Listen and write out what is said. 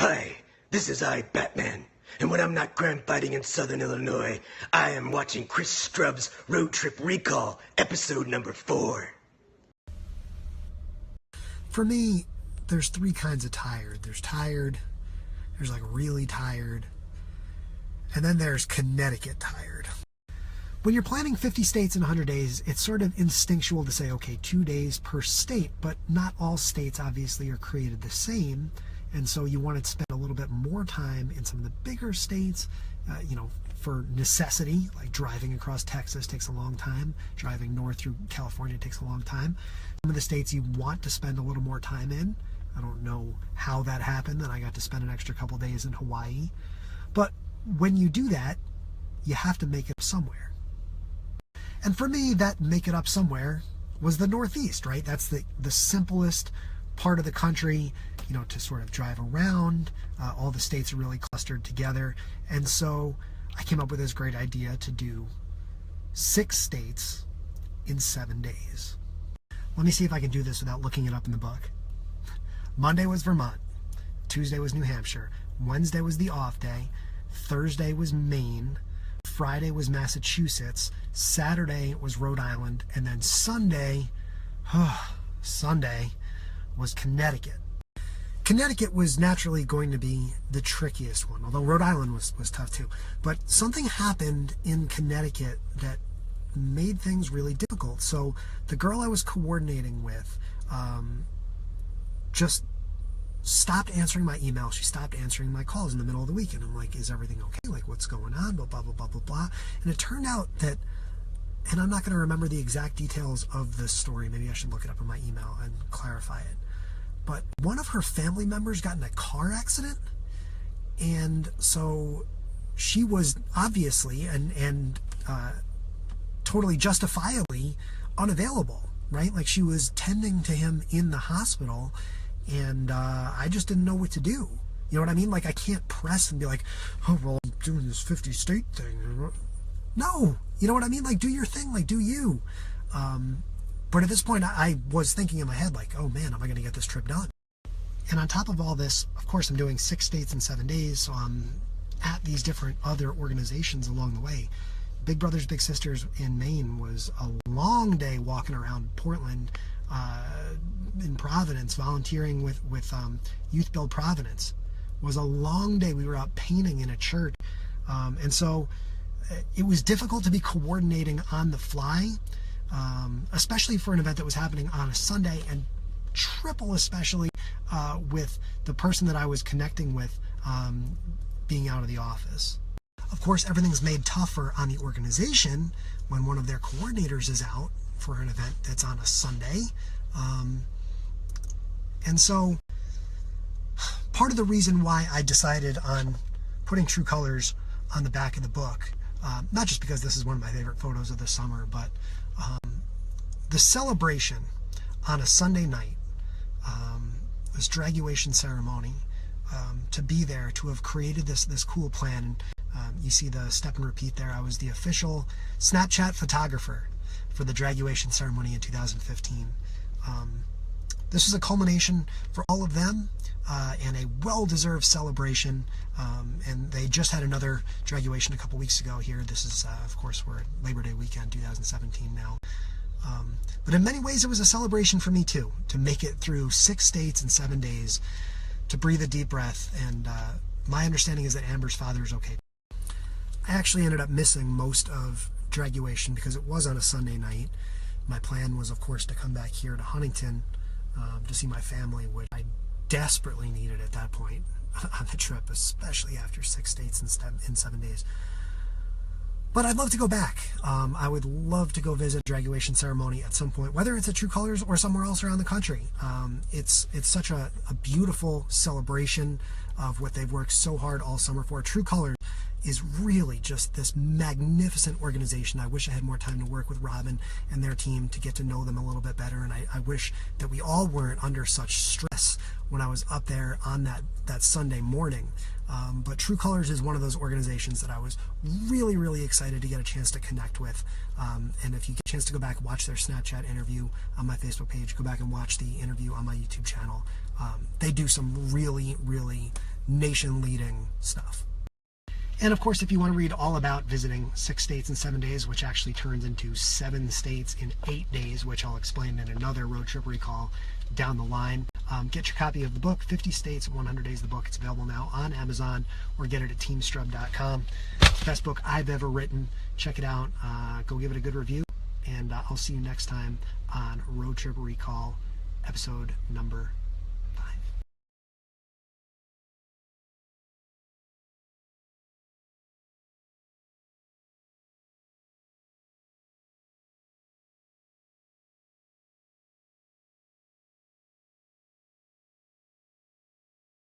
Hi, this is Batman, and when I'm not crime fighting in Southern Illinois, I am watching Chris Strub's Road Trip Recall, episode number 4. For me, there's three kinds of tired. There's tired, there's like really tired, and then there's Connecticut tired. When you're planning 50 states in 100 days, it's sort of instinctual to say, okay, 2 days per state, but not all states obviously are created the same. And so you want to spend a little bit more time in some of the bigger states, for necessity, like driving across Texas takes a long time. Driving north through California takes a long time. Some of the states you want to spend a little more time in. I don't know how that happened, that I got to spend an extra couple days in Hawaii. But when you do that, you have to make it up somewhere. And for me, that make it up somewhere was the Northeast, right? That's the simplest part of the country, to sort of drive around. All the states are really clustered together. And so I came up with this great idea to do 6 states in 7 days. Let me see if I can do this without looking it up in the book. Monday was Vermont. Tuesday was New Hampshire. Wednesday was the off day. Thursday was Maine. Friday was Massachusetts. Saturday was Rhode Island. And then Sunday was Connecticut. Connecticut was naturally going to be the trickiest one, although Rhode Island was tough too. But something happened in Connecticut that made things really difficult. So the girl I was coordinating with just stopped answering my email. She stopped answering my calls in the middle of the week. And I'm like, is everything okay? Like, what's going on? Blah, blah, blah, blah, blah, blah. And it turned out that, and I'm not going to remember the exact details of this story. Maybe I should look it up in my email and clarify it. But one of her family members got in a car accident. And so she was obviously and totally justifiably unavailable, right? Like, she was tending to him in the hospital, and I just didn't know what to do. You know what I mean? Like, I can't press and be like, oh, well, I'm doing this 50 state thing. No, you know what I mean? Like, do your thing, like, do you. But at this point, I was thinking in my head, like, oh man, am I going to get this trip done? And on top of all this, of course, I'm doing 6 states in 7 days, so I'm at these different other organizations along the way. Big Brothers Big Sisters in Maine was a long day walking around Portland, in Providence, volunteering with Youth Build Providence. Was a long day. We were out painting in a church. And so it was difficult to be coordinating on the fly, especially for an event that was happening on a Sunday, and triple especially with the person that I was connecting with being out of the office. Of course, everything's made tougher on the organization when one of their coordinators is out for an event that's on a Sunday. And so part of the reason why I decided on putting True Colors on the back of the book, not just because this is one of my favorite photos of the summer, but the celebration on a Sunday night, this Draguation ceremony, to be there, to have created this cool plan. You see the step and repeat there. I was the official Snapchat photographer for the Draguation ceremony in 2015. This was a culmination for all of them, and a well-deserved celebration. And they just had another Draguation a couple weeks ago here. This is, of course, we're at Labor Day weekend 2017 now. But in many ways, it was a celebration for me too, to make it through 6 states in 7 days, to breathe a deep breath. And my understanding is that Amber's father is okay. I actually ended up missing most of Draguation because it was on a Sunday night. My plan was, of course, to come back here to Huntington to see my family, which I desperately needed at that point on the trip, especially after 6 states in 7 days. But I'd love to go back. I would love to go visit a Draguation ceremony at some point, whether it's at True Colors or somewhere else around the country. It's such a beautiful celebration of what they've worked so hard all summer for. True Colors is really just this magnificent organization. I wish I had more time to work with Robin and their team to get to know them a little bit better, and I wish that we all weren't under such stress when I was up there on that Sunday morning. But True Colors is one of those organizations that I was really, really excited to get a chance to connect with. And if you get a chance to go back and watch their Snapchat interview on my Facebook page, go back and watch the interview on my YouTube channel. They do some really, really nation-leading stuff. And of course, if you want to read all about visiting 6 states in 7 days, which actually turns into 7 states in 8 days, which I'll explain in another Road Trip Recall down the line, get your copy of the book, 50 States in 100 Days, the book. It's available now on Amazon, or get it at teamstrub.com. Best book I've ever written. Check it out. Go give it a good review, and I'll see you next time on Road Trip Recall, episode number